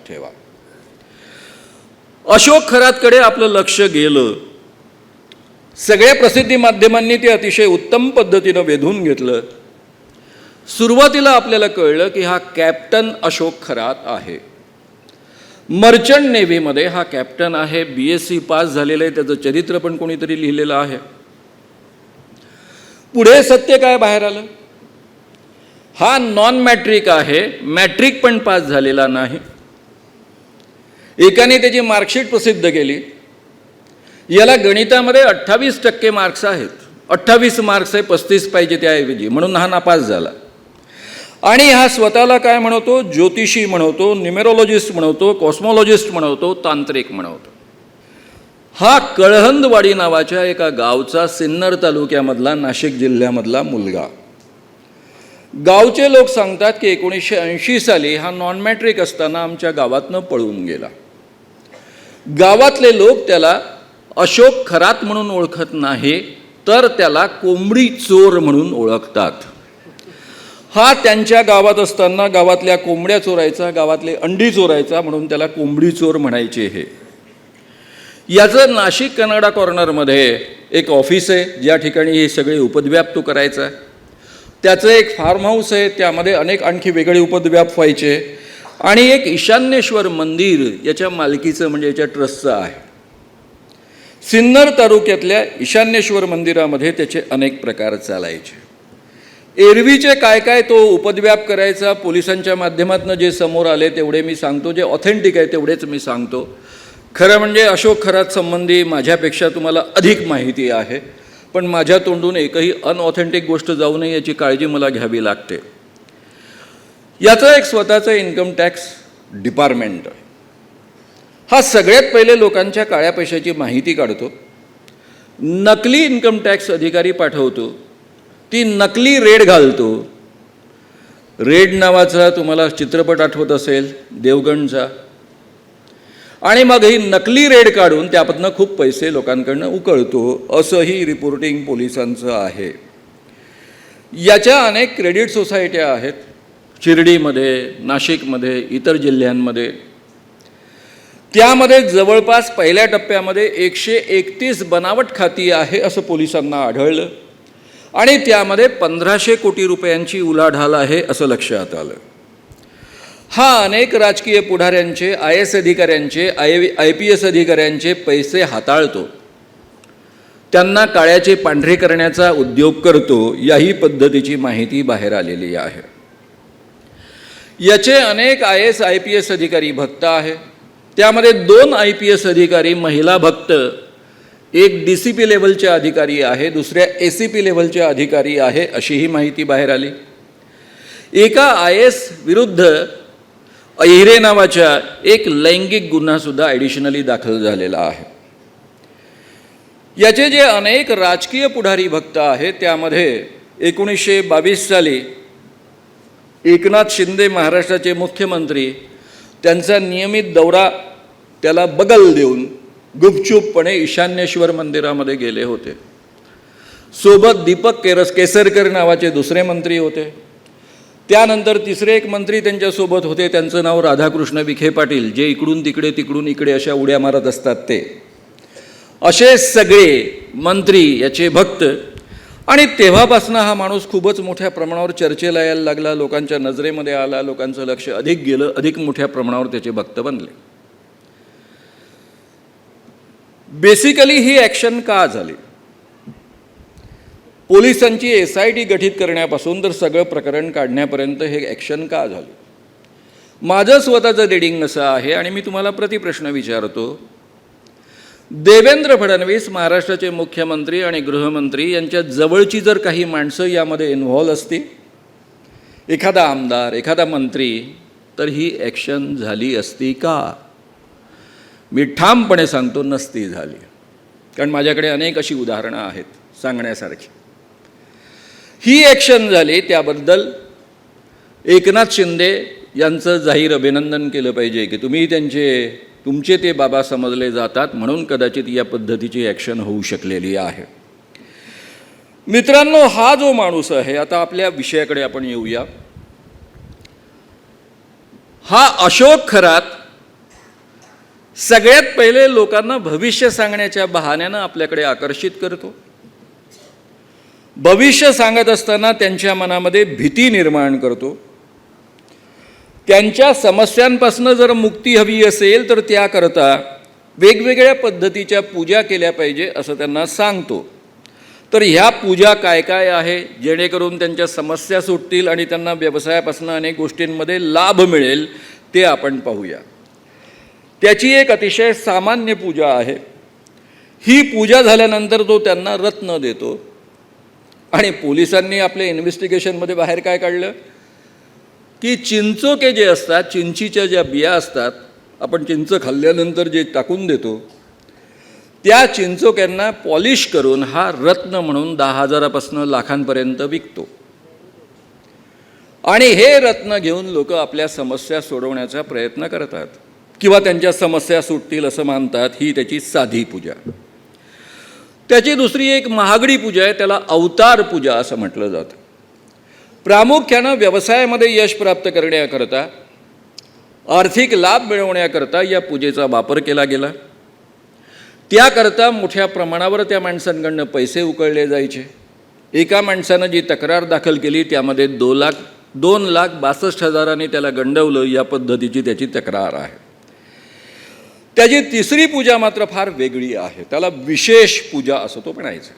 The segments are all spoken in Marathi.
ठेवा. अशोक खरातकडे आपलं लक्ष गेलं. सगळ्या प्रसिद्धी माध्यमांनी ते अतिशय उत्तम पद्धतीनं वेधून घेतलं. सुरुवातीला आपल्याला कळलं की हा कॅप्टन अशोक खरात आहे. मर्चंट नेव्हीमध्ये हा कॅप्टन आहे. BSc पास झालेलं आहे. त्याचं चरित्र पण कोणीतरी लिहिलेलं आहे. पुढे सत्य काय बाहेर आलं? हा नॉन मॅट्रिक आहे. मॅट्रिक पण पास झालेला नाही. एकाने त्याची मार्कशीट प्रसिद्ध केली. याला गणितामध्ये 28% मार्क्स आहेत. 28 मार्क्स आहे, 35 पाहिजे त्याऐवजी, म्हणून हा नापास झाला. आणि हा स्वतःला काय म्हणतो? ज्योतिषी म्हणतो, न्यूमेरोलॉजिस्ट म्हणतो, कॉस्मॉलॉजिस्ट म्हणतो, तांत्रिक म्हणतो. हा कळहंदवाडी नावाच्या एका गावचा सिन्नर तालुक्यामधला नाशिक जिल्ह्यामधला मुलगा. गावचे लोक सांगतात की 1980 साली हा नॉन मॅट्रिक असताना आमच्या गावातनं पळून गेला. गावातले लोक त्याला अशोक खरात म्हणून ओळखत नाही, तर त्याला कोंबडी चोर म्हणून ओळखतात. हा त्यांच्या गावात असताना गावातल्या कोंबड्या चोरायचा, गावातले अंडी चोरायचा, म्हणून त्याला कोंबडी चोर म्हणायचे. हे याचं नाशिक कनाडा कॉर्नरमध्ये एक ऑफिस आहे, ज्या ठिकाणी हे सगळे उपद्व्याप तो करायचा. त्याचं एक फार्म हाऊस आहे, त्यामध्ये अनेक आणखी वेगळे उपद्व्याप व्हायचे. आणि एक ईशान्येश्वर मंदिर याच्या मालकीचं म्हणजे याच्या ट्रस्टचं आहे. सिन्नर तालुक्यातल्या ईशान्येश्वर मंदिरामध्ये त्याचे अनेक प्रकार चालायचे. एरवीचे काय काय तो उपद्व्याप करायचा, पोलिसांच्या माध्यमातून जे समोर आले तेवढे मी सांगतो. जे ऑथेंटिक आहे तेवढेच मी सांगतो. खरं म्हणजे अशोक खरात संबंधी माझ्यापेक्षा तुम्हाला अधिक माहिती आहे, पण माझ्या तोंडून एकही अनऑथेंटिक गोष्ट जाऊ नये याची काळजी मला घ्यावी लागते. याचं एक स्वतःचं इन्कम टॅक्स डिपार्टमेंट आहे. हा सगळ्यात पहिले लोकांच्या काळ्या पैशाची माहिती काढतो. नकली इन्कम टॅक्स अधिकारी पाठवतो. ती नकली रेड घालतो. रेड नावाचा तुम्हाला चित्रपट आठवत असेल देवगणचा. आणि मग ही नकली रेड काढून त्यापासून खूप पैसे लोकांकडनं उकळतो. असंही रिपोर्टिंग पोलिसांचं आहे. याच्या अनेक क्रेडिट सोसायट्या आहेत, शिर्डीमध्ये, नाशिकमध्ये, इतर जिल्ह्यांमध्ये. त्यामध्ये जवळपास पहिल्या टप्प्यामध्ये 131 बनावट खाती आहे असं पोलिसांना आढळलं. आणि त्यामध्ये 1500 कोटी रुपयांची उलाढाल आहे असं लक्षात आलं. हा अनेक राजकीय पुढाऱ्यांचे, IAS अधिकाऱ्यांचे, IPS अधिकाऱ्यांचे पैसे हाताळतो. त्यांना काळ्याचे पांढरे करण्याचा उद्योग करतो. याही पद्धतीची माहिती बाहेर आलेली आहे. याचे अनेक IAS IPS अधिकारी भक्त आहे. त्यामध्ये 2 IPS अधिकारी महिला भक्त, एक DCP लेवलचे अधिकारी आहे, दुसऱ्या ACP लेवलचे अधिकारी आहे, अशीही माहिती बाहेर आली. एका IAS विरुद्ध अहिरे नावाच्या एक लैंगिक गुन्हासुद्धा ॲडिशनली दाखल झालेला आहे. याचे जे अनेक राजकीय पुढारी भक्त आहेत त्यामध्ये 1922 साली एकनाथ शिंदे महाराष्ट्राचे मुख्यमंत्री त्यांचा नियमित दौरा त्याला बगल देऊन गुपचूपपणे ईशान्येश्वर मंदिरामध्ये गेले होते. सोबत दीपक केसरकर नावाचे दुसरे मंत्री होते. त्यानंतर तिसरे एक मंत्री त्यांच्यासोबत होते, त्यांचं नाव राधाकृष्ण विखे पाटील, जे इकडून तिकडे तिकडून इकडे अशा उड्या मारत असतात ते. असे सगळे मंत्री याचे भक्त. आणि तेव्हापासून हा माणूस खूपच मोठ्या प्रमाणावर चर्चेला यायला लागला, लोकांच्या नजरेमध्ये आला, लोकांचं लक्ष अधिक गेलं, अधिक मोठ्या प्रमाणावर त्याचे भक्त बनले. बेसिकली ही ॲक्शन का झाली? पोलिसांची SIT गठीत करण्यापासून तर सगळं प्रकरण काढण्यापर्यंत हे ॲक्शन का झालं? माझं स्वतःचं रीडिंग असं आहे आणि मी तुम्हाला प्रतिप्रश्न विचारतो. देवेंद्र फडणवीस महाराष्ट्राचे मुख्यमंत्री आणि गृहमंत्री यांच्या जवळची जर काही माणसं यामध्ये इन्व्हॉल्व असती, एखादा आमदार, एखादा मंत्री, तर ही ॲक्शन झाली असती का? मी ठामपणे सांगतो नसती झाली. कारण माझ्याकडे अनेक अशी उदाहरणं आहेत सांगण्यासारखी. ही ॲक्शन झाली त्याबद्दल एकनाथ शिंदे यांचं जाहीर अभिनंदन केलं पाहिजे की तुम्ही तुमचे ते बाबा समजले जातात, म्हणून कदाचित या पद्धतीची ॲक्शन होऊ शकलेली आहे. मित्रांनो, हा जो माणूस आहे, आता आपल्या विषयाकडे आपण येऊया. हा अशोक खरात सगळ्यात पहिले लोकांना भविष्य सांगण्याच्या बहाण्यानं आपल्याकडे आकर्षित करतो. भविष्य सांगत असताना त्यांच्या मनामध्ये भीती निर्माण करतो. त्यांच्या समस्यांपासून जर मुक्ती हवी असेल तर त्याकरता वेगवेगळ्या पद्धतीच्या पूजा केल्या पाहिजे असं त्यांना सांगतो. तर ह्या पूजा काय काय आहे जेणेकरून त्यांच्या समस्या सुटतील आणि त्यांना व्यवसायापासून अनेक गोष्टींमध्ये लाभ मिळेल ते आपण पाहूया. त्याची एक अतिशय सामान्य पूजा आहे. ही पूजा झाल्यानंतर तो त्यांना रत्न देतो. आणि पोलिसांनी आपल्या इन्व्हेस्टिगेशनमध्ये बाहेर काय काढलं की चिंचोके जे असतात, चिंचीच्या ज्या बिया असतात, आपण चिंच खाल्ल्यानंतर जे टाकून देतो, त्या चिंचोक्यांना पॉलिश करून हा रत्न म्हणून 10,000पासून लाखांपर्यंत विकतो. आणि हे रत्न घेऊन लोक आपल्या समस्या सोडवण्याचा प्रयत्न करतात किंवा त्यांच्या समस्या सुटतील असं मानतात. ही त्याची साधी पूजा. त्याची दुसरी एक महागडी पूजा आहे, त्याला अवतार पूजा असं म्हटलं जातं. प्रामुख्यानं व्यवसायामध्ये यश प्राप्त करण्याकरता, आर्थिक लाभ मिळवण्याकरता या पूजेचा वापर केला गेला. त्याकरता मोठ्या प्रमाणावर त्या माणसांकडनं पैसे उकळले जायचे. एका माणसानं जी तक्रार दाखल केली त्यामध्ये 2,62,000 त्याला गंडवलं. या पद्धतीची त्याची तक्रार आहे. त्याची तिसरी पूजा मात्र फार वेगळी आहे. त्याला विशेष पूजा असं तो म्हणायचं.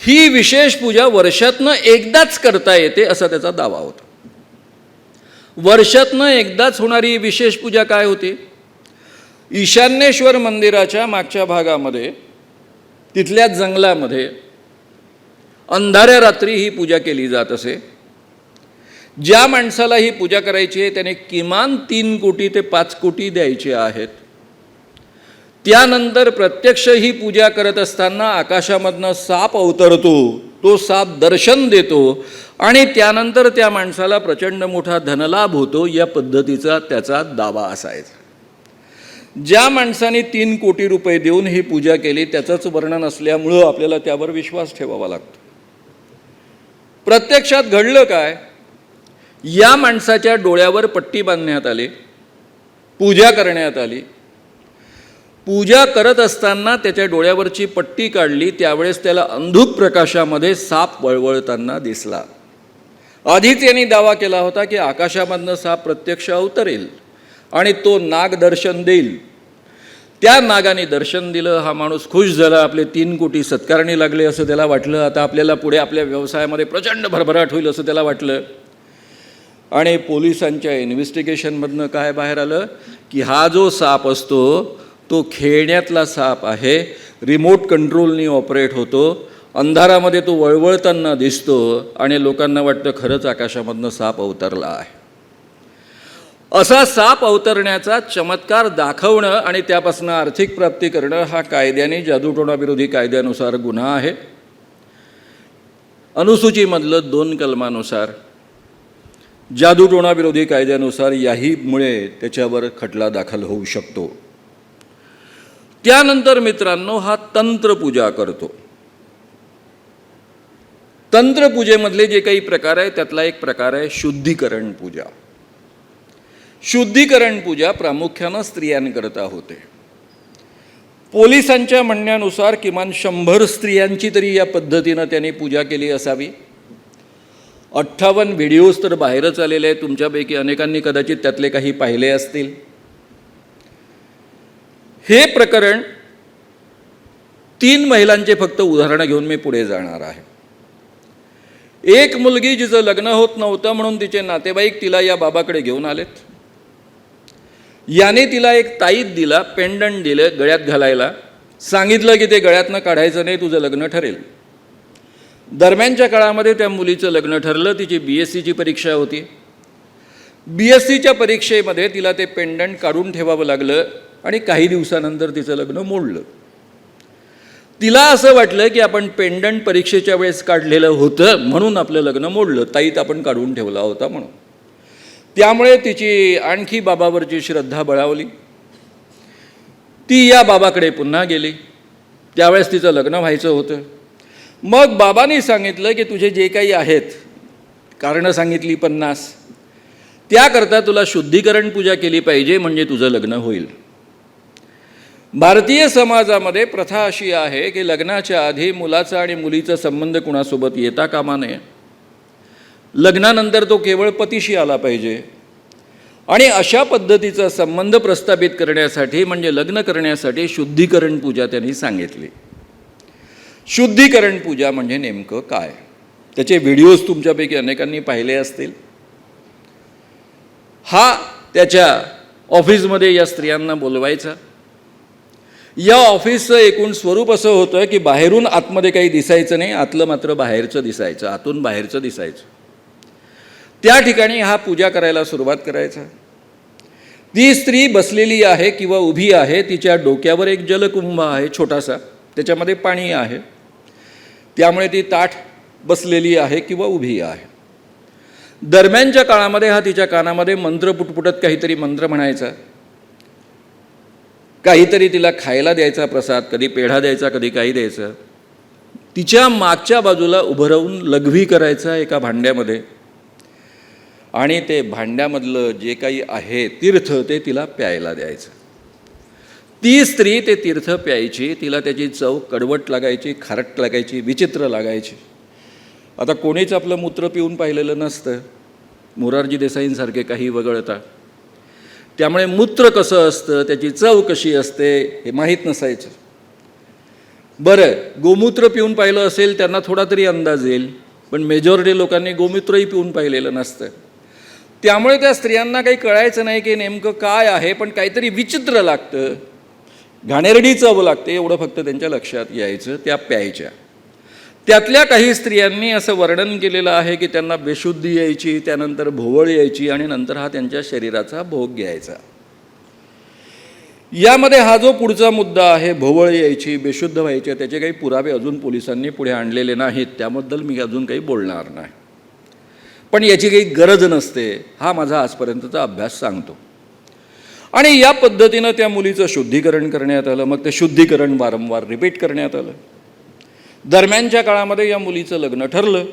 ही विशेष पूजा वर्षातनं एकदाच करता येते असा त्याचा दावा होता. वर्षातनं एकदाच होणारी विशेष पूजा काय होती? ईशान्येश्वर मंदिराच्या मागच्या भागामध्ये तिथल्या जंगलामध्ये अंधाऱ्या रात्री ही पूजा केली जात असे. ज्या माणसाला ही पूजा करायची आहे त्याने किमान 3 कोटी ते 5 कोटी द्यायचे आहेत. त्यानंतर प्रत्यक्ष ही पूजा करत असताना आकाशामधनं साप अवतरतो. तो साप दर्शन देतो आणि त्यानंतर त्या माणसाला प्रचंड मोठा धनलाभ होतो. या पद्धतीचा त्याचा दावा असायचा. ज्या माणसाने 3 कोटी रुपये देऊन ही पूजा केली त्याचंच वर्णन असल्यामुळं आपल्याला त्यावर विश्वास ठेवावा लागतो. प्रत्यक्षात घडलं काय? या माणसाच्या डोळ्यावर पट्टी बांधण्यात आली, पूजा करण्यात आली. पूजा करत असताना त्याच्या डोळ्यावरची पट्टी काढली त्यावेळेस त्याला अंधुक प्रकाशामध्ये साप वळवळताना दिसला. आधीच यांनी दावा केला होता की आकाशामधनं साप प्रत्यक्ष अवतरेल आणि तो नाग दर्शन देईल. त्या नागाने दर्शन दिलं. हा माणूस खुश झाला. आपले 3 कोटी सत्कारणी लागले असं त्याला वाटलं. आता आपल्याला पुढे आपल्या व्यवसायामध्ये प्रचंड भरभराट होईल असं त्याला वाटलं. आणि पोलिसांच्या इन्व्हेस्टिगेशनमधनं काय बाहेर आलं की हा जो साप असतो तो खेळण्यातला साप आहे. रिमोट कंट्रोलनी ऑपरेट होतो. अंधारामध्ये तो वळवळताना दिसतो आणि लोकांना वाटतं खरंच आकाशामधनं साप अवतरला आहे. असा साप अवतरण्याचा चमत्कार दाखवणं आणि त्यापासून आर्थिक प्राप्ती करणं हा कायद्याने जादूटोणाविरोधी कायद्यानुसार गुन्हा आहे. अनुसूचीमधलं 2 कलमानुसार जादूटोणाविरोधी कायद्यानुसार याहीमुळे त्याच्यावर खटला दाखल होऊ शकतो. त्यानंतर मित्रांनो हा तंत्रपूजा करतो. तंत्रपूजेमधले जे काही प्रकार आहे त्यातला एक प्रकार आहे शुद्धीकरण पूजा. शुद्धीकरण पूजा प्रामुख्यानं स्त्रियांकरता होते. पोलिसांच्या म्हणण्यानुसार किमान 100 स्त्रियांची तरी या पद्धतीनं त्यांनी पूजा केली असावी. 58 व्हिडिओज तर बाहेरच आलेले आहेत. तुमच्यापैकी अनेकांनी कदाचित त्यातले काही पाहिले असतील. हे प्रकरण 3 महिलांचे फक्त उदाहरणं घेऊन मी पुढे जाणार आहे. एक मुलगी जिचं लग्न होत नव्हतं म्हणून तिचे नातेवाईक तिला या बाबाकडे घेऊन आलेत. याने तिला एक ताईत दिला, पेंडंट दिलं गळ्यात घालायला. सांगितलं की ते गळ्यातनं काढायचं नाही, तुझं लग्न ठरेल. दरम्यानच्या काळामध्ये त्या मुलीचं लग्न ठरलं. तिची BScची परीक्षा होती. BScच्या परीक्षेमध्ये तिला ते पेंडंट काढून ठेवावं लागलं आणि काही दिवसानंतर तिचं लग्न मोडलं. तिला असं वाटलं की आपण पेंडंट परीक्षेच्या वेळेस काढलेलं होतं म्हणून आपलं लग्न मोडलं, ताईत आपण काढून ठेवला होता म्हणून. त्यामुळे तिची आणखी बाबावरची श्रद्धा बळावली. ती या बाबाकडे पुन्हा गेली. त्यावेळेस तिचं लग्न व्हायचं होतं. मग बाबांनी सांगितलं की तुझे जे काही आहेत, कारणं सांगितली 50, त्याकरता तुला शुद्धीकरण पूजा केली पाहिजे म्हणजे तुझं लग्न होईल. भारतीय समाजामध्ये प्रथा अशी आहे की लग्नाच्या आधी मुलाचा आणि मुलीचा संबंध कुणासोबत येता कामा नये. लग्नानंतर तो केवळ पतीशी आला पाहिजे. आणि अशा पद्धतीचा संबंध प्रस्थापित करण्यासाठी म्हणजे लग्न करण्यासाठी शुद्धीकरण पूजा त्यांनी सांगितली. शुद्धीकरण पूजा म्हणजे नेमकं काय? त्याचे व्हिडिओज तुमच्यापैकी अनेकांनी पाहिले असतील. हा त्याच्या ऑफिसमध्ये या स्त्रियांना बोलवायचा. या ऑफिसचं एकूण स्वरूप असं होतं की बाहेरून आतमध्ये काही दिसायचं नाही, आतलं मात्र बाहेरचं दिसायचं, आतून बाहेरचं दिसायचं. त्या ठिकाणी हा पूजा करायला सुरुवात करायचा. ती स्त्री बसलेली आहे किंवा उभी आहे, तिच्या डोक्यावर एक जलकुंभ आहे छोटासा, त्याच्यामध्ये पाणी आहे, त्यामुळे ती ताठ बसलेली आहे किंवा उभी आहे. दरम्यानच्या काळामध्ये हा तिच्या कानामध्ये मंत्र पुटपुटत काहीतरी मंत्र म्हणायचा, काहीतरी तिला खायला द्यायचा प्रसाद, कधी पेढा द्यायचा, कधी काही द्यायचं. तिच्या मागच्या बाजूला उभं राहून लघवी करायचा एका भांड्यामध्ये आणि ते भांड्यामधलं जे काही आहे तीर्थ ते तिला प्यायला द्यायचं. ती स्त्री ते तीर्थ प्यायची. तिला त्याची चव कडवट लागायची, खारट लागायची, विचित्र लागायची. आता कोणीच आपलं मूत्र पिऊन पाहिलेलं नसतं, मोरारजी देसाईंसारखे काही वगळता. त्यामुळे मूत्र कसं असतं, त्याची चव कशी असते हे माहीत नसायचं. बरं, गोमूत्र पिऊन पाहिलं असेल त्यांना थोडा तरी अंदाज येईल, पण मेजॉरिटी लोकांनी गोमूत्रही पिऊन पाहिलेलं नसतं. त्यामुळे त्या स्त्रियांना काही कळायचं नाही की नेमकं काय आहे, पण काहीतरी विचित्र लागतं, घाणेरडी चव लागते, एवढं फक्त त्यांच्या लक्षात यायचं. त्या प्यायच्या. त्यातल्या काही स्त्रियांनी असं वर्णन केलेलं आहे की त्यांना बेशुद्धी यायची, त्यानंतर भोवळ यायची आणि नंतर हा त्यांच्या शरीराचा भोग घ्यायचा. यामध्ये हा जो पुढचा मुद्दा आहे, भोवळ यायची, बेशुद्ध व्हायचे, त्याचे काही पुरावे अजून पोलिसांनी पुढे आणलेले नाहीत, त्याबद्दल मी अजून काही बोलणार नाही. पण याची काही गरज नसते, हा माझा आजपर्यंतचा अभ्यास सांगतो. आणि या पद्धतीनं त्या मुलीचं शुद्धीकरण करण्यात आलं. मग ते शुद्धीकरण वारंवार रिपीट करण्यात आलं. दरम्यानच्या काळामध्ये या मुलीचं लग्न ठरलं.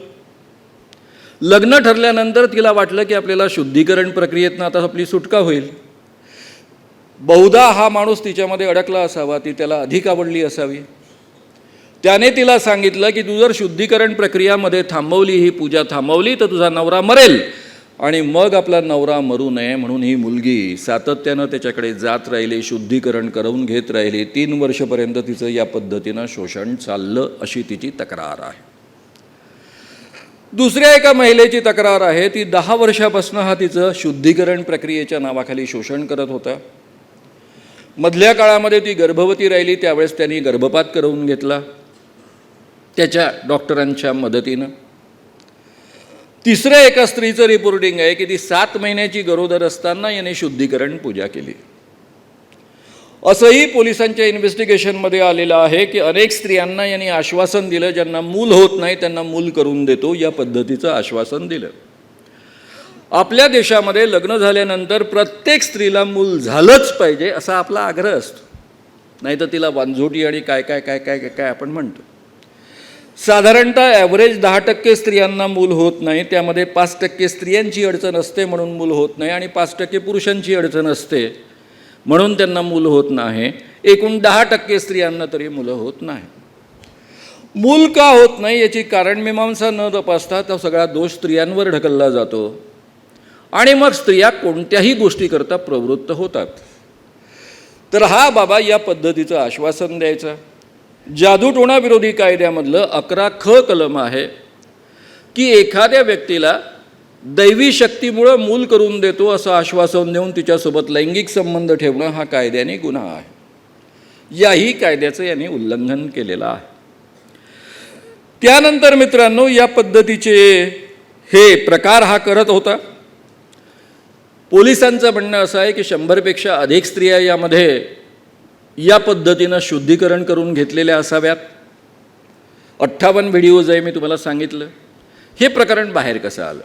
लग्न ठरल्यानंतर तिला वाटलं की आपल्याला शुद्धीकरण प्रक्रियेतनं आता आपली सुटका होईल. बहुधा हा माणूस तिच्यामध्ये अडकला असावा, ती त्याला अधिक आवडली असावी. त्याने तिला सांगितलं की तू जर शुद्धीकरण प्रक्रियामध्ये थांबवली, ही पूजा थांबवली, तर तुझा नवरा मरेल आणि मग आपला नवरा मरू नये म्हणून ही मुलगी सातत्यानं त्याच्याकडे जात राहिली, शुद्धीकरण करून घेत राहिली. 3 वर्षपर्यंत तिचं या पद्धतीनं शोषण चाललं, अशी तिची तक्रार आहे. दुसऱ्या एका महिलेची तक्रार आहे, ती 10 वर्षापासून हा तिचं शुद्धीकरण प्रक्रियेच्या नावाखाली शोषण करत होता. मधल्या काळामध्ये ती गर्भवती राहिली, त्यावेळेस त्यांनी गर्भपात करून घेतला त्याच्या डॉक्टरांच्या मदतीनं. तिसऱ्या एका स्त्रीचं रिपोर्टिंग आहे की ती 7 महिन्याची गरोदर असताना याने शुद्धीकरण पूजा केली. असंही पोलिसांच्या इन्व्हेस्टिगेशनमध्ये आलेलं आहे की अनेक स्त्रियांना यांनी आश्वासन दिलं, ज्यांना मूल होत नाही त्यांना मूल करून देतो, या पद्धतीचं आश्वासन दिलं. आपल्या देशामध्ये लग्न झाल्यानंतर प्रत्येक स्त्रीला मूल झालंच पाहिजे असा आपला आग्रह असतो, नाही तर तिला वांझोटी आणि काय काय काय काय काय आपण म्हणतो. साधारणतः ॲव्हरेज 10% स्त्रियांना मूल होत नाही, त्यामध्ये 5% स्त्रियांची अडचण असते म्हणून मूल होत नाही आणि 5% पुरुषांची अडचण असते म्हणून त्यांना मूल होत नाही. एकूण 10% स्त्रियांना तरी मुलं होत नाही. मूल का होत नाही याची कारणमीमांसा न तपासता तो सगळा दोष स्त्रियांवर ढकलला जातो आणि मग स्त्रिया कोणत्याही गोष्टीकरता प्रवृत्त होतात. तर हा बाबा या पद्धतीचं आश्वासन द्यायचा. जादूटोणा विरोधी कायद्यामधलं 11ख कलम आहे की एखाद्या व्यक्तीला दैवी शक्तीमुळं मूल करून देतो असं आश्वासन देऊन तिच्यासोबत लैंगिक संबंध ठेवणं हा कायद्याने गुन्हा आहे. याही कायद्याचं यांनी उल्लंघन केलेलं आहे. त्यानंतर मित्रांनो, या पद्धतीचे हे प्रकार हा करत होता. पोलिसांचं म्हणणं असं आहे की 100पेक्षा अधिक स्त्रिया यामध्ये या पद्धतीनं शुद्धीकरण करून घेतलेल्या असाव्यात. 58 व्हिडिओज आहे, मी तुम्हाला सांगितलं. हे प्रकरण बाहेर कसं आलं?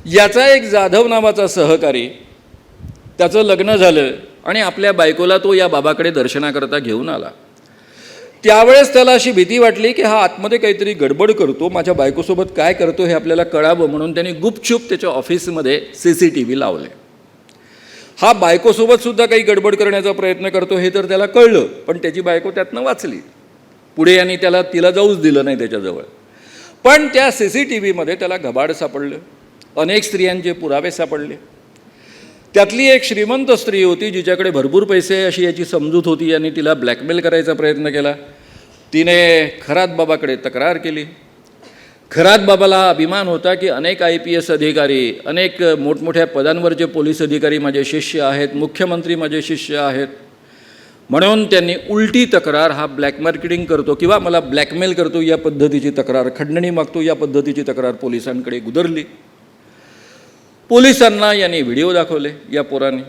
याचा एक जाधव नावाचा सहकारी, त्याचं लग्न झालं आणि आपल्या बायकोला तो या बाबाकडे दर्शनाकरता घेऊन आला. त्यावेळेस त्याला अशी भीती वाटली की हा आतमध्ये काहीतरी गडबड करतो, माझ्या बायकोसोबत काय करतो हे आपल्याला कळावं म्हणून त्यांनी गुपचूप त्याच्या ऑफिसमध्ये CCTV लावले. हा बायकोसोबत सुद्धा काही गडबड करण्याचा प्रयत्न करतो हे तर त्याला कळलं, पण त्याची बायको त्यातनं वाचली. पुढे यांनी तिला जाऊच दिलं नाही त्याच्याजवळ. पण त्या CCTVमध्ये त्याला घबाड सापडलं, अनेक स्त्रियांचे पुरावे सापडले. त्यातली एक श्रीमंत स्त्री होती जिच्याकडे भरपूर पैसे आहे अशी याची समजूत होती. यांनी तिला ब्लॅकमेल करायचा प्रयत्न केला. तिने खरात बाबाकडे तक्रार केली. खरात बाबाला हा अभिमान होता की अनेक IPS अधिकारी, अनेक मोठमोठ्या पदांवरचे पोलीस अधिकारी माझे शिष्य आहेत, मुख्यमंत्री माझे शिष्य आहेत. म्हणून त्यांनी उलटी तक्रार, हा ब्लॅक मार्केटिंग करतो किंवा मला ब्लॅकमेल करतो या पद्धतीची तक्रार, खंडणी मागतो या पद्धतीची तक्रार पोलिसांकडे गुदरली. पोलिसांना यांनी व्हिडिओ दाखवले या पोरांनी.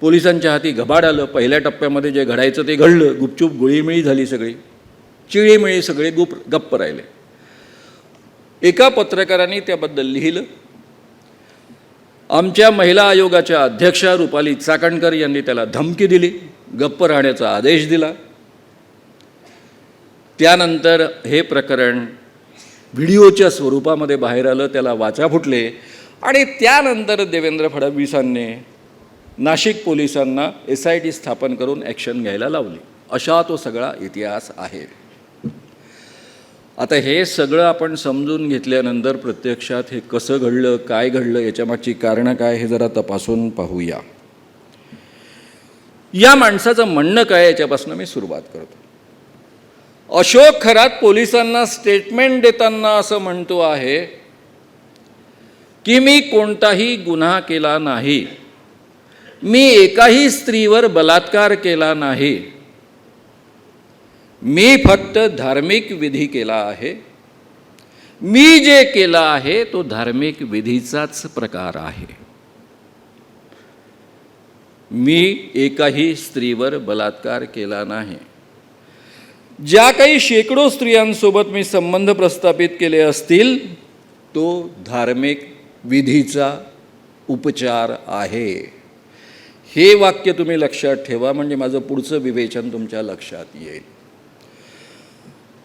पोलिसांच्या हाती घबाड आलं. पहिल्या टप्प्यामध्ये जे घडायचं ते घडलं. गुपचूप गोळीमिळी झाली, सगळी चिळीमिळी, सगळे गप्प राहिले. एका पत्रकारांनी त्याबद्दल लिहिलं. आमच्या महिला आयोगाच्या अध्यक्षा रुपाली चाकणकर यांनी त्याला धमकी दिली, गप्प राहण्याचा आदेश दिला. त्यानंतर हे प्रकरण व्हिडिओच्या स्वरूपामध्ये बाहेर आलं, त्याला वाचा फुटले आणि त्यानंतर देवेंद्र फडणवीसांनी नाशिक पोलिसांना SIT स्थापन करून ॲक्शन घ्यायला लावली. अशा तो सगळा इतिहास आहे. आता हे सगळं आपण समजून घेतल्यानंतर प्रत्यक्षात हे कसं घडलं, काय घडलं, याच्यामागची कारणं काय हे जरा तपासून पाहूया. या माणसाचं म्हणणं काय याच्यापासून मी सुरुवात करतो. अशोक खरात पोलिसांना स्टेटमेंट देताना असं म्हणतो आहे की मी कोणताही गुन्हा केला नाही, मी एकाही स्त्रीवर बलात्कार केला नाही, मी फक्त धार्मिक विधी केला आहे, मी जे केला आहे तो धार्मिक विधीचाच प्रकार आहे, मी एकाही स्त्रीवर बलात्कार केला नाही. ज्या काही शेकडो स्त्रियांसोबत मी संबंध प्रस्थापित केले असतील तो धार्मिक विधीचा उपचार आहे. हे वाक्य तुम्ही लक्षात ठेवा, म्हणजे माझं पुढचं विवेचन तुमच्या लक्षात येईल.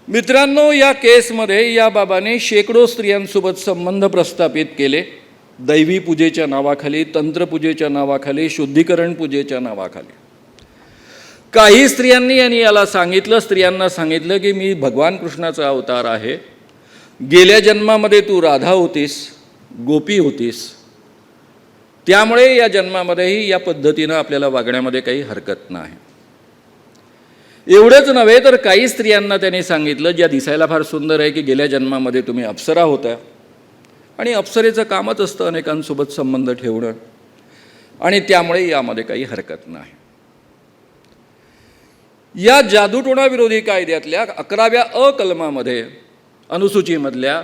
मित्रांनो, या केसमध्ये या बाबाने शेकडो स्त्रियांसोबत संबंध प्रस्थापित केले. दैवी पूजेच्या नावाखाली, तंत्रपूजेच्या नावाखाली, शुद्धीकरण पूजेच्या नावाखाली. काही स्त्रियांनी याला स्त्रियांना सांगितलं की मी भगवान कृष्णाचा अवतार आहे, गेल्या जन्मामध्ये तू राधा होतीस, गोपी होतीस, त्यामुळे या जन्मामध्येही या पद्धतीनं आपल्याला वागण्यामध्ये काही हरकत नाही. एवढंच नव्हे तर काही स्त्रियांना त्यांनी सांगितलं, ज्या दिसायला फार सुंदर आहे, की गेल्या जन्मामध्ये तुम्ही अप्सरा होता आणि अप्सरेचं कामच असतं अनेकांसोबत संबंध ठेवणं, आणि त्यामुळे यामध्ये काही हरकत नाही. या जादूटोणाविरोधी कायद्यातल्या 11व्या अ कलमामध्ये, अनुसूचीमधल्या,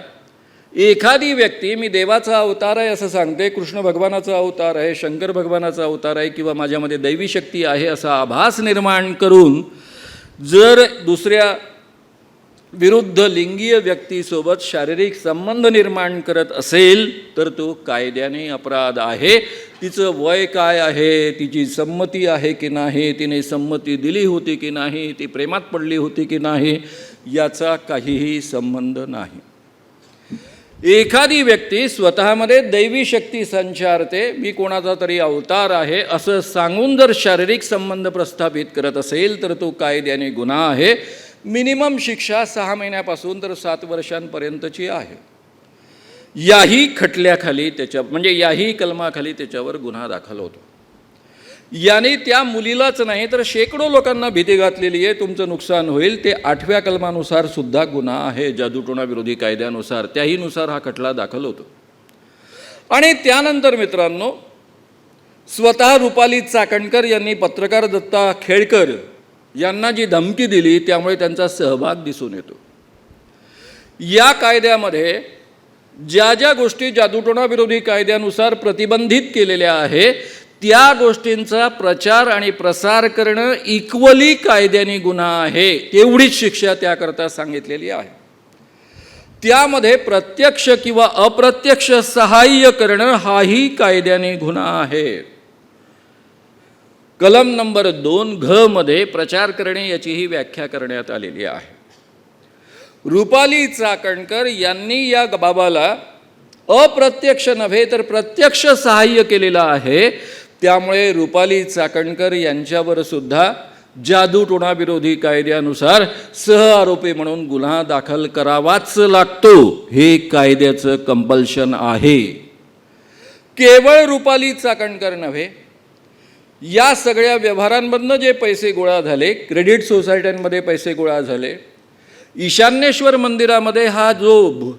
एखादी व्यक्ती मी देवाचा अवतार आहे असं सांगते, कृष्ण भगवानाचा अवतार आहे, शंकर भगवानाचा अवतार आहे किंवा माझ्यामध्ये दैवी शक्ती आहे असा आभास निर्माण करून जर दुसऱ्या विरुद्ध लिंगीय व्यक्तीसोबत शारीरिक संबंध निर्माण करत असेल तर तो कायद्याने अपराध आहे. तिचं वय काय आहे, तिची संमती आहे की नाही, तिने संमती दिली होती की नाही, ती प्रेमात पडली होती की नाही, याचा काहीही संबंध नाही. एखादी व्यक्ती स्वतःमध्ये दैवी शक्ती संचारते, मी कोणाचा तरी अवतार आहे असं सांगून जर शारीरिक संबंध प्रस्थापित करत असेल तर तो कायद्याने गुन्हा आहे. मिनिमम शिक्षा 6 महिन्यापासून तर 7 वर्षांपर्यंतची आहे. याही खटल्याखाली याही कलमाखाली त्याच्यावर गुन्हा दाखल होतो. याने त्या मुलीलाच नाही तर शेकडो लोकांना भीती घातलेली आहे, तुमचं नुकसान होईल. ते 8व्या कलमानुसार सुद्धा गुन्हा आहे, जादूटोणा विरोधी कायद्यानुसार, त्याहीनुसार हा खटला दाखल होतो. आणि त्यानंतर मित्रांनो, स्वतः रुपाली चाकणकर यांनी पत्रकार दत्ता खेळकर यांना जी धमकी दिली त्यामुळे त्यांचा सहभाग दिसून येतो. या कायद्यामध्ये ज्या ज्या गोष्टी जादूटोणा विरोधी कायद्यानुसार प्रतिबंधित केलेल्या आहे त्या गोष्टींचा प्रचार आणि प्रसार करणं इक्वली कायद्याने गुन्हा आहे. तेवढीच शिक्षा त्याकरता सांगितलेली आहे. त्यामध्ये प्रत्यक्ष किंवा अप्रत्यक्ष सहाय्य करणं हाही कायद्याने गुन्हा आहे. कलम नंबर 2 घ मध्ये प्रचार करणे याचीही व्याख्या करण्यात आलेली आहे. रुपाली चाकणकर यांनी या बाबाला अप्रत्यक्ष नव्हे तर प्रत्यक्ष सहाय्य केलेलं आहे. त्यामुळे रुपाली चाकणकर यांच्यावर सुद्धा जादूटोणा विरोधी कायद्यानुसार सहआरोपी म्हणून गुन्हा दाखल करावाच लागतो. हे कायद्याचं कंपल्शन आहे. केवळ रुपाली चाकणकर नव्हे, या सगळ्या व्यवहारांमधनं जे पैसे गोळा झाले, क्रेडिट सोसायट्यांमध्ये पैसे गोळा झाले, ईशान्येश्वर मंदिरामध्ये हा जो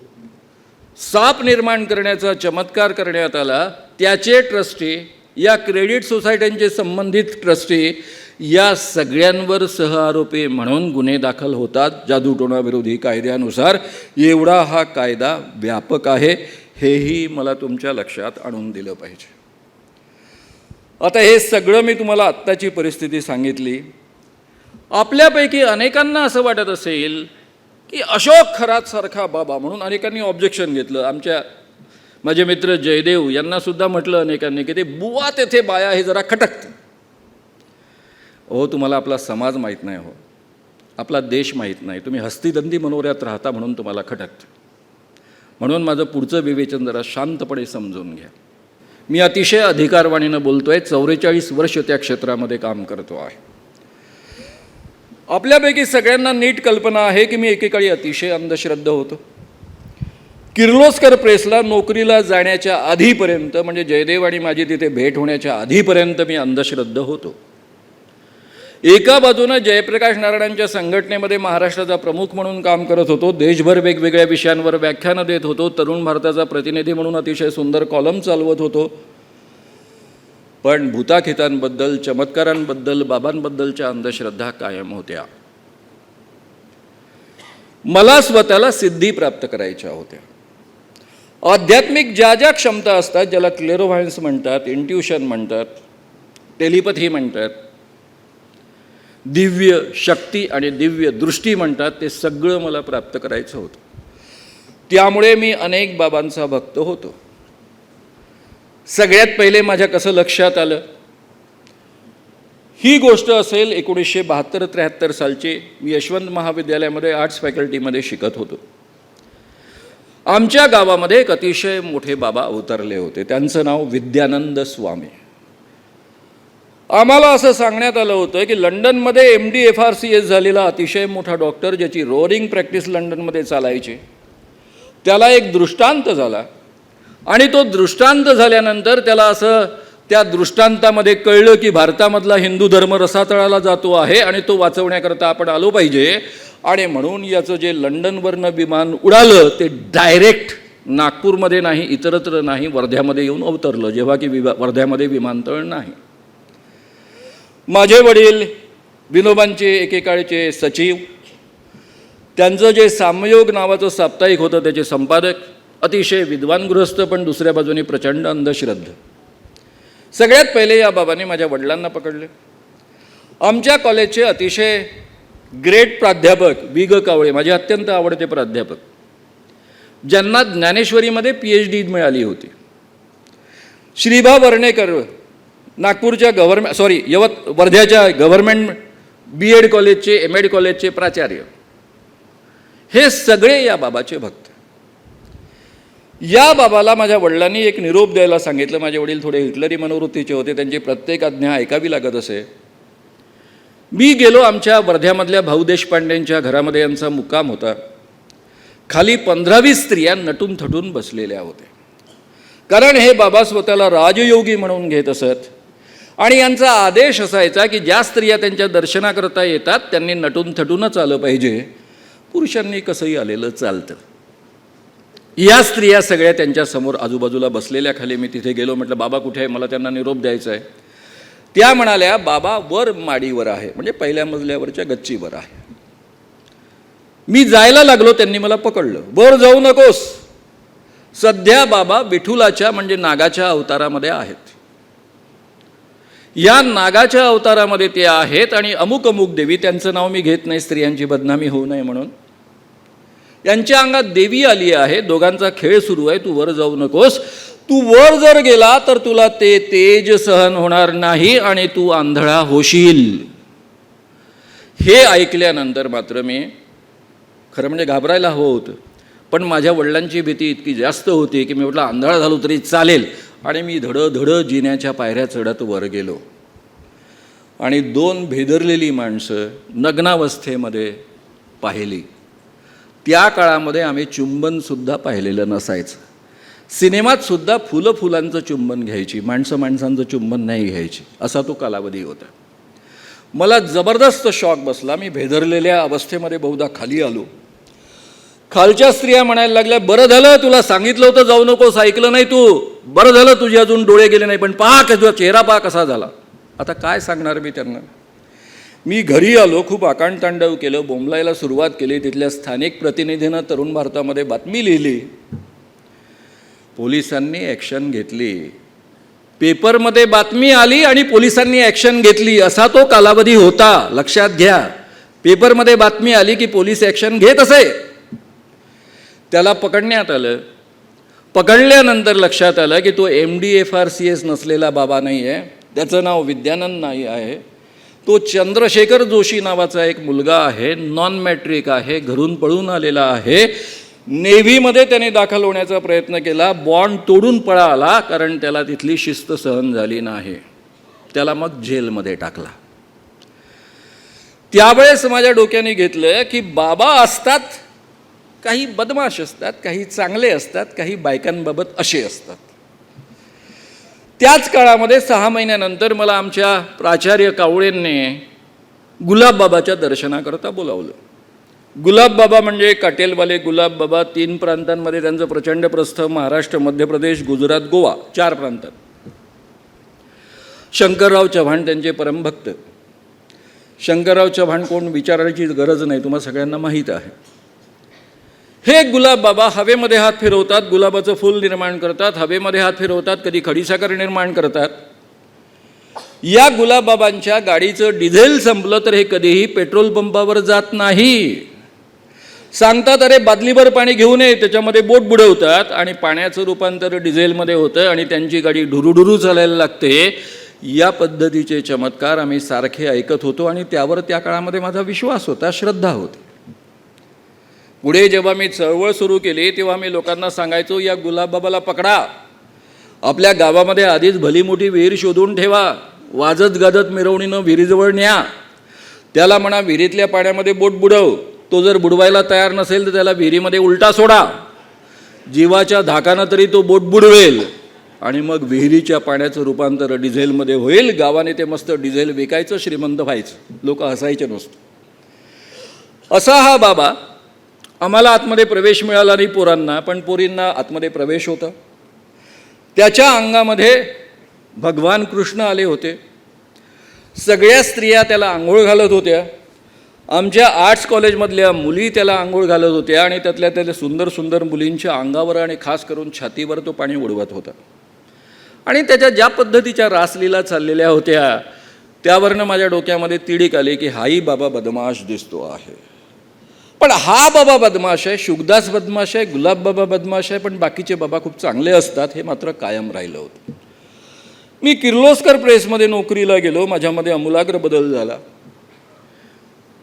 साप निर्माण करण्याचा चमत्कार करण्यात आला, त्याचे ट्रस्टी, या क्रेडिट सोसायट्यांचे संबंधित ट्रस्टी, या सगळ्यांवर सहआरोपी म्हणून गुन्हे दाखल होतात जादूटोणा विरोधी कायद्यानुसार. एवढा हा कायदा व्यापक आहे, हेही मला तुमच्या लक्षात आणून दिलं पाहिजे. आता हे सगळं मी तुम्हाला आत्ताची परिस्थिती सांगितली. आपल्यापैकी अनेकांना असं वाटत असेल की अशोक खरातसारखा बाबा, म्हणून अनेकांनी ऑब्जेक्शन घेतलं. माझे मित्र जयदेव यांनासुद्धा म्हटलं अनेकांनी की ते बुवा तेथे बाया हे जरा खटकते. हो, तुम्हाला आपला समाज माहीत नाही, हो आपला देश माहीत नाही, तुम्ही हस्तिदंती मनोऱ्यात राहता म्हणून तुम्हाला खटकतं. म्हणून माझं पुढचं विवेचन जरा शांतपणे समजून घ्या. मी अतिशय अधिकारवाणीनं बोलतोय, 44 वर्ष त्या क्षेत्रामध्ये काम करतो आहे. आपल्यापैकी सगळ्यांना नीट कल्पना आहे की मी एकेकाळी अतिशय अंधश्रद्ध होतो. किर्लोस्कर प्रेसला नोकरीला जाण्याच्या आधीपर्यंत, म्हणजे जयदेव आणि माझी तिथे भेट होण्याच्या आधीपर्यंत मी अंधश्रद्ध होतो. एका बाजूनं जयप्रकाश नारायणांच्या संघटनेमध्ये महाराष्ट्राचा प्रमुख म्हणून काम करत होतो, देशभर वेगवेगळ्या विषयांवर व्याख्यानं देत होतो, तरुण भारताचा प्रतिनिधी म्हणून अतिशय सुंदर कॉलम चालवत होतो. पण भूताखितांबद्दल, चमत्कारांबद्दल, बाबांबद्दलच्या अंधश्रद्धा कायम होत्या. मला स्वतःला सिद्धी प्राप्त करायच्या होत्या. आध्यात्मिक ज्या ज्या क्षमता असतात, ज्याला क्लेरोव्हायन्स म्हणतात, इंट्युशन म्हणतात, टेलिपथी म्हणतात, दिव्य शक्ती आणि दिव्य दृष्टी म्हणतात, ते सगळं मला प्राप्त करायचं होतं. त्यामुळे मी अनेक बाबांचा भक्त होतो. सगळ्यात पहिले माझ्या कसं लक्षात आलं, ही गोष्ट असेल 1972-73 सालची. मी यशवंत महाविद्यालयामध्ये आर्ट्स फॅकल्टीमध्ये शिकत होतो. आमच्या गावामध्ये एक अतिशय मोठे बाबा अवतरले होते, त्यांचं नाव विद्यानंद स्वामी. आम्हाला असं सांगण्यात आलं होतं की लंडनमध्ये MD FRCS झालेला अतिशय मोठा डॉक्टर, ज्याची रोअरिंग प्रॅक्टिस लंडनमध्ये चालायची, त्याला एक दृष्टांत झाला. आणि तो दृष्टांत झाल्यानंतर त्याला असं त्या दृष्टांतामध्ये कळलं की भारतामधला हिंदू धर्म रसातळाला जातो आहे आणि तो वाचवण्याकरता आपण आलो पाहिजे. आणि म्हणून याचं जे लंडनवरनं विमान उडालं ते डायरेक्ट नागपूरमध्ये नाही, इतरत्र नाही, वर्ध्यामध्ये येऊन अवतरलं, जेव्हा की वर्ध्यामध्ये विमानतळ नाही. माझे वडील विनोबांचे एकेकाळचे सचिव, त्यांचं जे सामयोग नावाचं साप्ताहिक होतं त्याचे संपादक, अतिशय विद्वान गृहस्थ, पण दुसऱ्या बाजूने प्रचंड अंधश्रद्ध. सगळ्यात पहिले या बाबांनी माझ्या वडिलांना पकडले. आमच्या कॉलेजचे अतिशय ग्रेट प्राध्यापक वी.ग. कावळे, माझे अत्यंत आवडते प्राध्यापक, ज्यांना ज्ञानेश्वरीमध्ये PhD मिळाली होती. श्रीभा वर्णेकर, नागपूरच्या वर्ध्याच्या गव्हर्नमेंट B.Ed कॉलेजचे, M.Ed कॉलेजचे प्राचार्य, हे सगळे या बाबाचे भक्त. या बाबाला माझ्या वडिलांनी एक निरोप द्यायला सांगितलं. माझे वडील थोडे हिटलरी मनोवृत्तीचे होते, त्यांची प्रत्येक आज्ञा ऐकावी लागत असे. मी गेलो. आमच्या वर्ध्यामधल्या भाऊ देशपांडेंच्या घरामध्ये यांचा मुक्काम होता. खाली 15-20 स्त्रिया नटून थटून बसलेल्या होत्या, कारण हे बाबा स्वतःला राजयोगी म्हणून घेत असत. आणि यांचा आदेश असायचा की ज्या स्त्रिया त्यांच्या दर्शनाकरता येतात त्यांनी नटून थटूनच आलं पाहिजे, पुरुषांनी कसंही आलेलं चालतं. या स्त्रिया सगळ्या त्यांच्यासमोर आजूबाजूला बसलेल्या. खाली मी तिथे गेलो, म्हटलं बाबा कुठे आहे, मला त्यांना निरोप द्यायचा आहे. त्या म्हणाल्या बाबा वर माडीवर आहे, म्हणजे पहिल्या मजल्यावरच्या गच्चीवर आहे. मी जायला लागलो, त्यांनी मला पकडलं. वर जाऊ नकोस, सध्या बाबा विठुलाच्या म्हणजे नागाच्या अवतारामध्ये आहेत. या नागाच्या अवतारामध्ये ते आहेत आणि अमुक अमुक देवी, त्यांचं नाव मी घेत नाही स्त्रियांची बदनामी होऊ नये म्हणून, यांच्या अंगात देवी आली आहे. दोघांचा खेळ सुरू आहे. तू वर जाऊ नकोस. तू वर जर गेला तर तुला ते तेज सहन होणार नाही आणि तू आंधळा होशील. हे ऐकल्यानंतर मात्र मी खरं म्हणजे घाबरायला हवं होतं, पण माझ्या वडिलांची भीती इतकी जास्त होती की मी म्हटलं आंधळा झालो तरी चालेल, आणि मी धडधड जिन्याच्या पायऱ्या चढत वर गेलो आणि 2 भेदरलेली माणसं नग्नावस्थेमध्ये पाहिली. त्या काळामध्ये आम्ही चुंबनसुद्धा पाहिलेलं नसायचं. सिनेमात सुद्धा फुलांचं चुंबन घ्यायची, माणसांचं चुंबन नाही घ्यायची, असा तो कालावधी होता. मला जबरदस्त शॉक बसला. मी भेदरलेल्या अवस्थेमध्ये बहुधा खाली आलो. खालच्या स्त्रिया म्हणायला लागल्या, बरं झालं तुला सांगितलं होतं जाऊ नकोस, ऐकलं नाही तू, बरं झालं तुझे अजून डोळे गेले नाही, पण पहा तुझा चेहरा पहा कसा झाला. आता काय सांगणार मी त्यांना. मी घरी आलो, खूप आकांडतांडव केलं, बोंबलायला सुरुवात केली. तिथल्या स्थानिक प्रतिनिधीनं तरुण भारतामध्ये बातमी लिहिली. पोलिसांनी ॲक्शन घेतली. पेपरमध्ये बातमी आली आणि पोलिसांनी ॲक्शन घेतली, असा तो कालावधी होता. लक्षात घ्या. पेपरमध्ये बातमी आली की पोलीस ॲक्शन घेत असे. त्याला पकडण्यात आलं. पकडल्यानंतर लक्षात आलं की तो MD-FRCS नसलेला बाबा नाही आहे, त्याचं नाव विद्यानंद नाही आहे. तो चंद्रशेखर जोशी नावाचा एक मुलगा आहे, नॉन मॅट्रिक आहे, घरून पळून आलेला आहे. नेव्हीमध्ये त्याने दाखल होण्याचा प्रयत्न केला, बॉन्ड तोडून पळाला, कारण त्याला तिथली शिस्त सहन झाली नाही. त्याला मग जेलमध्ये टाकला. त्यावेळेस माझ्या डोक्याने घेतलं की बाबा असतात, काही बदमाश असतात, काही चांगले असतात, काही बायकांबाबत असे असतात. त्याच काळामध्ये 6 महिन्यानंतर मला आमच्या प्राचार्य कावळेंनी गुलाबबाबाच्या दर्शनाकरता बोलावलं. गुलाबबाबा म्हणजे काटेलवाले गुलाबबाबा. 3 प्रांतांमध्ये त्यांचं प्रचंड प्रस्थ, महाराष्ट्र, मध्य प्रदेश, गुजरात, गोवा, 4 प्रांतात. शंकरराव चव्हाण त्यांचे परमभक्त. शंकरराव चव्हाण कोण विचारायची गरज नाही, तुम्हाला सगळ्यांना माहीत आहे. हे गुलाबबाबा हवेमध्ये हात फिरवतात, गुलाबाचं फूल निर्माण करतात, हवेमध्ये हात फिरवतात, कधी खडीसाखर निर्माण करतात. या गुलाबबाबांच्या गाडीचं डिझेल संपलं तर हे कधीही पेट्रोल पंपावर जात नाही. सांगतात अरे बादलीभर पाणी घेऊन ये, त्याच्यामध्ये बोट बुडवतात आणि पाण्याचं रूपांतर डिझेलमध्ये होतं आणि त्यांची गाडी ढुरूढुरू चालायला लागते. या पद्धतीचे चमत्कार आम्ही सारखे ऐकत होतो आणि त्यावर त्या काळामध्ये माझा विश्वास होता, श्रद्धा होती. पुढे जेव्हा मी चळवळ सुरू केली तेव्हा मी लोकांना सांगायचो, या गुलाबबाबाला पकडा, आपल्या गावामध्ये आधीच भली मोठी विहीर शोधून ठेवा, वाजत गाजत मिरवणीनं विहिरीजवळ न्या, त्याला म्हणा विहिरीतल्या पाण्यामध्ये बोट बुडव, तो जर बुडवायला तयार नसेल तर त्याला विहिरीमध्ये उलटा सोडा, जीवाच्या धाकानं तरी तो बोट बुडवेल आणि मग विहिरीच्या पाण्याचं रूपांतर डिझेलमध्ये होईल. गावाने ते मस्त डिझेल विकायचं, श्रीमंत व्हायचं, लोक हसायचे नसतं. असा हा बाबा. आम्हाला आतमध्ये प्रवेश मिळाला नाही पोरांना, पण पोरींना आतमध्ये प्रवेश होता. त्याच्या अंगामध्ये भगवान कृष्ण आले होते. सगळ्या स्त्रिया त्याला आंघोळ घालत होत्या. आमच्या आर्ट्स कॉलेजमधल्या मुली त्याला आंघोळ घालत होत्या आणि त्यातल्या सुंदर सुंदर मुलींच्या अंगावर आणि खास करून छातीवर तो पाणी उडवत होता. आणि त्याच्या ज्या पद्धतीच्या रासलीला चाललेल्या होत्या त्यावरनं माझ्या डोक्यामध्ये तिडीक आली की हाही बाबा बदमाश दिसतो आहे. पण हा बाबा बदमाश आहे, शुकदास बदमाश आहे, गुलाबबाबा बदमाश आहे, पण बाकीचे बाबा खूप चांगले असतात, हे मात्र कायम राहिलं होतं. मी किर्लोस्कर प्रेसमध्ये नोकरीला गेलो. माझ्यामध्ये आमूलाग्र बदल झाला.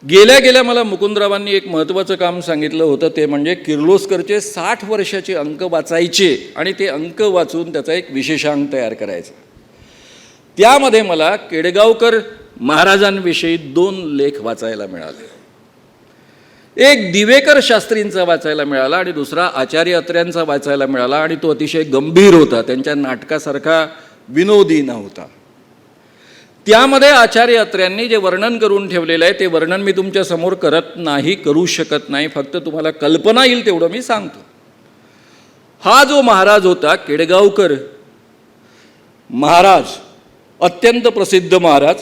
गेल्या गेल्या मला मुकुंदरावांनी एक महत्त्वाचं काम सांगितलं होतं, ते म्हणजे किर्लोस्करचे 60 वर्षाचे अंक वाचायचे आणि ते अंक वाचून त्याचा एक विशेषांक तयार करायचा. त्यामध्ये मला केडगावकर महाराजांविषयी 2 लेख वाचायला मिळाले. एक दिवेकर शास्त्रींचा वाचायला मिळाला आणि दुसरा आचार्य अत्र्यांचा वाचायला मिळाला आणि तो अतिशय गंभीर होता, त्यांच्या नाटकासारखा विनोदी नव्हता. त्यामध्ये आचार्य अत्र्यांनी जे वर्णन करून ठेवलेलं आहे ते वर्णन मी तुमच्या समोर करू शकत नाही, फक्त तुम्हाला कल्पना येईल तेवढं मी सांगतो. हा जो महाराज होता केडगावकर महाराज, अत्यंत प्रसिद्ध महाराज,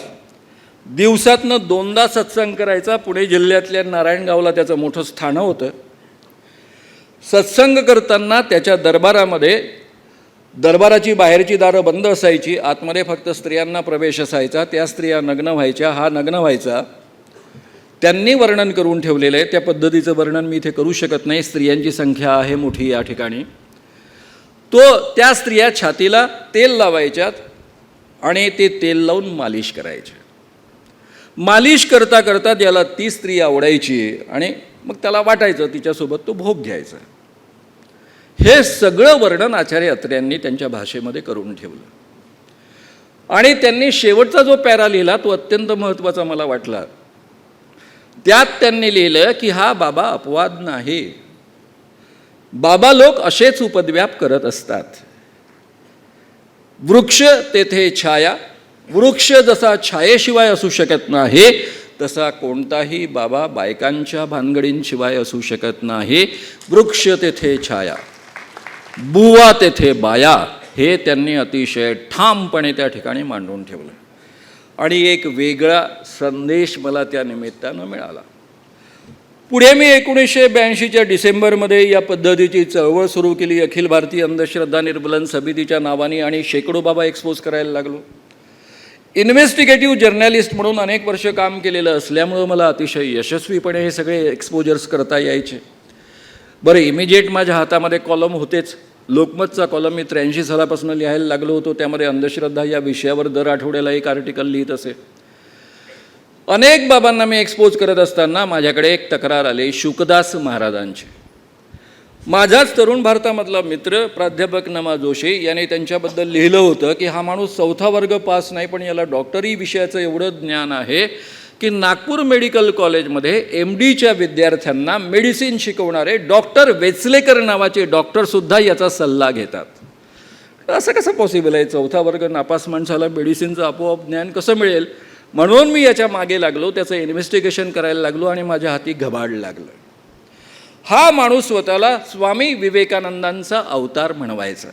दिवसातनं 2दा सत्संग करायचा. पुणे जिल्ह्यातल्या नारायणगावला त्याचं मोठं स्थान होतं. सत्संग करताना त्याच्या दरबारामध्ये दरबाराची बाहेरची दारं बंद असायची, आतमध्ये फक्त स्त्रियांना प्रवेश असायचा. त्या स्त्रिया नग्न व्हायच्या, हा नग्न व्हायचा. त्यांनी वर्णन करून ठेवलेलं आहे, त्या पद्धतीचं वर्णन मी इथे करू शकत नाही, स्त्रियांची संख्या आहे मोठी या ठिकाणी. त्या स्त्रिया छातीला तेल लावायच्यात आणि ते तेल लावून मालिश करायचे. मालिश करता करता त्याला ती स्त्री आवडायची आणि मग त्याला वाटायचं तिच्यासोबत तो भोग घ्यायचा. हे सगळं वर्णन आचार्य अत्र्यांनी त्यांच्या भाषेमध्ये करून ठेवलं. आणि त्यांनी शेवटचा जो पॅरा लिहिला तो अत्यंत महत्त्वाचा मला वाटला. त्यात त्यांनी लिहिलं की हा बाबा अपवाद नाही. बाबा लोक असेच उपद्व्याप करत असतात. वृक्ष तेथे छाया, वृक्ष जसा छायेशिवाय असू शकत नाही तसा कोणताही बाबा बायकांच्या भानगडींशिवाय असू शकत नाही. वृक्ष तेथे छाया, बुवा तेथे बाया, हे त्यांनी अतिशय ठामपणे त्या ठिकाणी मांडून ठेवलं. आणि एक वेगळा संदेश मला त्या निमित्तानं मिळाला. पुढे मी 1982च्या डिसेंबरमध्ये या पद्धतीची चळवळ सुरू केली. अखिल भारतीय अंधश्रद्धा निर्मूलन समितीच्या नावाने आणि शेकडो बाबा एक्सपोज करायला लागलो. इन्व्हेस्टिगेटिव्ह जर्नलिस्ट म्हणून अनेक वर्ष काम केलेलं असल्यामुळं मला अतिशय यशस्वीपणे हे सगळे एक्सपोजर्स करता यायचे. बरं, इमिजिएट माझ्या हातामध्ये कॉलम होतेच. लोकमतचा कॉलम मी 83 सालापासून लिहायला लागलो होतो. त्यामध्ये अंधश्रद्धा या विषयावर दर आठवड्याला एक आर्टिकल लिहित असे. अनेक बाबांना मी एक्सपोज करत असताना माझ्याकडे एक तक्रार आली शुकदास महाराजांची. माझाच तरुण भारतामधला मित्र प्राध्यापक नमा जोशी याने त्यांच्याबद्दल लिहिलं होतं की हा माणूस 4था वर्ग पास नाही, पण याला डॉक्टरी विषयाचं एवढं ज्ञान आहे की नागपूर मेडिकल कॉलेजमध्ये MDच्या विद्यार्थ्यांना मेडिसिन शिकवणारे डॉक्टर वेचलेकर नावाचे डॉक्टरसुद्धा याचा सल्ला घेतात. असं कसं पॉसिबल आहे? 4था वर्ग नापास माणसाला मेडिसिनचं आपोआप ज्ञान कसं मिळेल? म्हणून मी याच्या मागे लागलो, त्याचं इन्व्हेस्टिगेशन करायला लागलो आणि माझ्या हाती घबाड लागलं. हा माणूस स्वतःला स्वामी विवेकानंदांचा अवतार म्हणवायचा.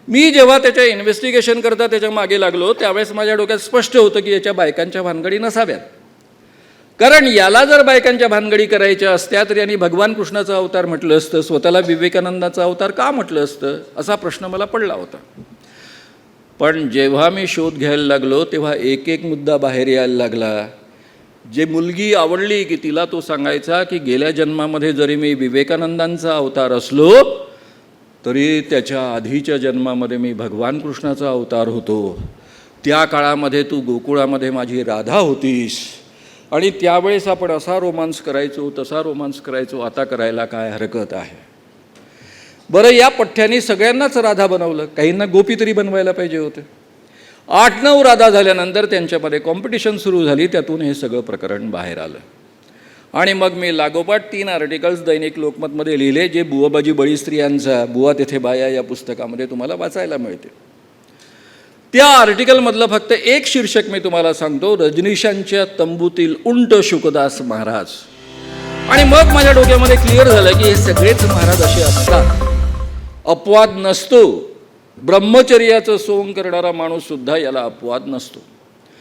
मी जेव्हा त्याच्या इन्व्हेस्टिगेशन करता त्याच्या मागे लागलो त्यावेळेस माझ्या डोक्यात स्पष्ट होतं की याच्या बायकांच्या भानगडी नसाव्यात. कारण याला जर बायकांच्या भानगडी करायच्या असत्या तर यांनी भगवान कृष्णाचा अवतार म्हटलं असतं, स्वतःला विवेकानंदाचा अवतार का म्हटलं असतं, असा प्रश्न मला पडला होता. पण जेव्हा मी शोध घ्यायला लागलो तेव्हा एक एक मुद्दा बाहेर यायला लागला. जे मुलगी आवडली की तिला तो सांगायचा की गेल्या जन्मामध्ये जरी मी विवेकानंदांचा अवतार असलो तरी त्याच्या आधीच्या जन्मामध्ये मी भगवान कृष्णाचा अवतार होतो. त्या काळामध्ये तू गोकुळामध्ये माझी राधा होतीस आणि त्यावेळेस आपण असा रोमांस करायचो तसा रोमांस करायचो, आता करायला काय हरकत आहे? बरं, या पठ्ठ्याने सगळ्यांनाच राधा बनवलं, काहींना गोपी तरी बनवायला पाहिजे होते. 8-9 राधा झाल्यानंतर त्यांच्यामध्ये कॉम्पिटिशन सुरू झाली. त्यातून हे सगळं प्रकरण बाहेर आलं. आणि मग मी लागोपाठ 3 आर्टिकल्स दैनिक लोकमतमध्ये लिहिले जे बुवाबाजी बळी स्त्रियांचा बुवा तेथे बाया या पुस्तकामध्ये तुम्हाला वाचायला मिळते. त्या आर्टिकलमधलं फक्त एक शीर्षक मी तुम्हाला सांगतो, रजनीशांच्या तंबूतील उंट शुकदास महाराज. आणि मग माझ्या डोक्यामध्ये क्लिअर झालं की हे सगळेच महाराज असे असतात, अपवाद नसतो. ब्रह्मचर्याचं सोंग करणारा माणूस सुद्धा याला अपवाद नसतो.